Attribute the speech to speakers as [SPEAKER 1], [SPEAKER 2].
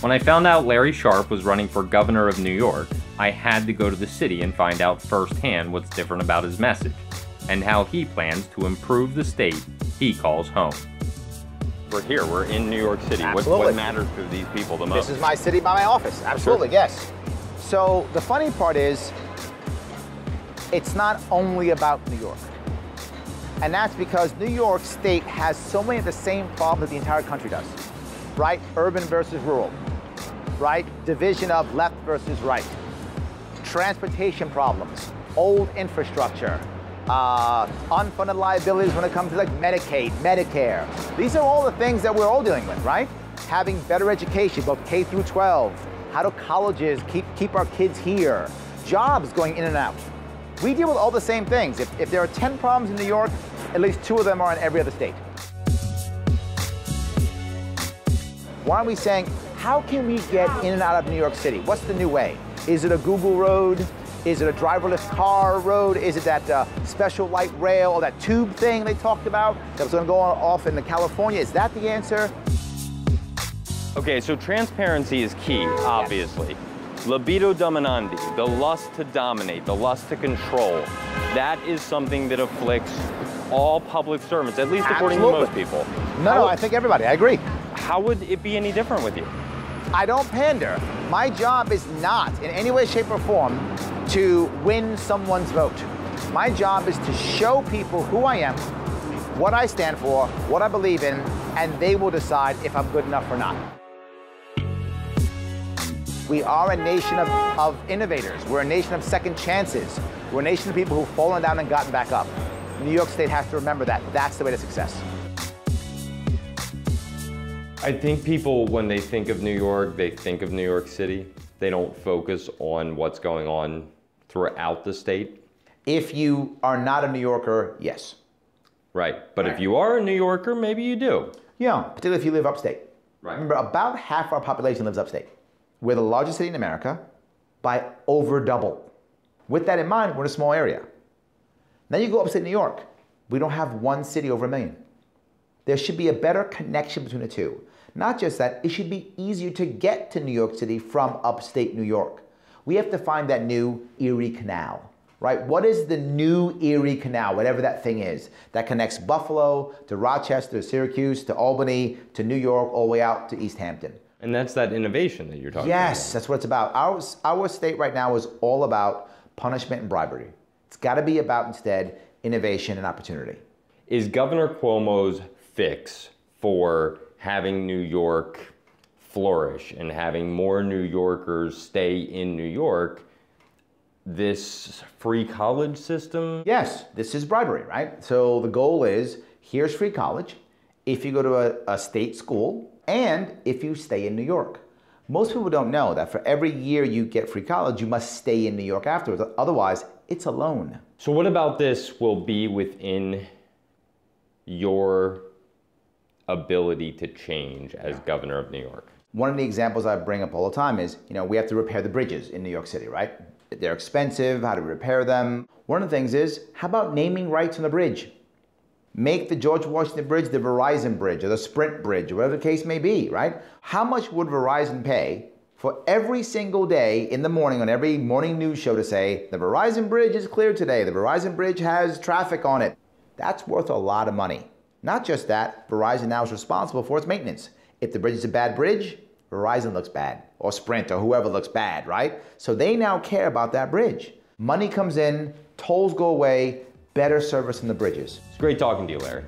[SPEAKER 1] When I found out Larry Sharpe was running for governor of New York, I had to go to the city and find out firsthand what's different about his message, and how he plans to improve the state he calls home. We're here, we're in New York City. What matters to these people the most?
[SPEAKER 2] This is my city by my office, absolutely, sure. Yes. So the funny part is, it's not only about New York. And that's because New York State has so many of the same problems that the entire country does, right? Urban versus rural, right? Division of left versus right. Transportation problems, old infrastructure, unfunded liabilities when it comes to like Medicaid, Medicare. These are all the things that we're all dealing with, right? Having better education, both K through 12. How do colleges keep our kids here? Jobs going in and out. We deal with all the same things. If there are 10 problems in New York, at least 2 of them are in every other state. Why are we saying, how can we get in and out of New York City? What's the new way? Is it a Google road? Is it a driverless car road? Is it that special light rail or that tube thing they talked about that was going to go off in California? Is that the answer?
[SPEAKER 1] Okay, so transparency is key, obviously. Yes. Libido dominandi, the lust to dominate, the lust to control, that is something that afflicts all public servants, at least according to most people.
[SPEAKER 2] No, I think everybody, I agree.
[SPEAKER 1] How would it be any different with you?
[SPEAKER 2] I don't pander. My job is not, in any way, shape, or form, to win someone's vote. My job is to show people who I am, what I stand for, what I believe in, and they will decide if I'm good enough or not. We are a nation of innovators. We're a nation of second chances. We're a nation of people who've fallen down and gotten back up. New York State has to remember that. That's the way to success.
[SPEAKER 1] I think people, when they think of New York, they think of New York City. They don't focus on what's going on throughout the state.
[SPEAKER 2] If you are not a New Yorker, yes.
[SPEAKER 1] Right, but if you are a New Yorker, maybe you do.
[SPEAKER 2] Yeah, particularly if you live upstate.
[SPEAKER 1] Right.
[SPEAKER 2] Remember, about half our population lives upstate. We're the largest city in America by over double. With that in mind, we're in a small area. Now you go upstate New York. We don't have one city over 1 million. There should be a better connection between the two. Not just that, it should be easier to get to New York City from upstate New York. We have to find that new Erie Canal, right? What is the new Erie Canal, whatever that thing is, that connects Buffalo to Rochester, to Syracuse, to Albany, to New York, all the way out to East Hampton.
[SPEAKER 1] And that's that innovation that you're talking about.
[SPEAKER 2] Yes, that's what it's about. Our state right now is all about punishment and bribery. It's got to be about, instead, innovation and opportunity.
[SPEAKER 1] Is Governor Cuomo's fix for having New York flourish and having more New Yorkers stay in New York this free college system?
[SPEAKER 2] Yes, this is bribery, right? So the goal is, here's free college if you go to a state school and if you stay in New York. Most people don't know that for every year you get free college, you must stay in New York afterwards. Otherwise, it's a loan.
[SPEAKER 1] So what about this will be within your ability to change as governor of New York?
[SPEAKER 2] One of the examples I bring up all the time is, we have to repair the bridges in New York City, right? They're expensive, how to repair them. One of the things is, how about naming rights on the bridge? Make the George Washington Bridge the Verizon Bridge or the Sprint Bridge, or whatever the case may be, right? How much would Verizon pay for every single day in the morning on every morning news show to say, the Verizon Bridge is clear today, the Verizon Bridge has traffic on it? That's worth a lot of money. Not just that, Verizon now is responsible for its maintenance. If the bridge is a bad bridge, Verizon looks bad, or Sprint, or whoever looks bad, right? So they now care about that bridge. Money comes in, tolls go away, better service on the bridges.
[SPEAKER 1] It's great talking to you, Larry.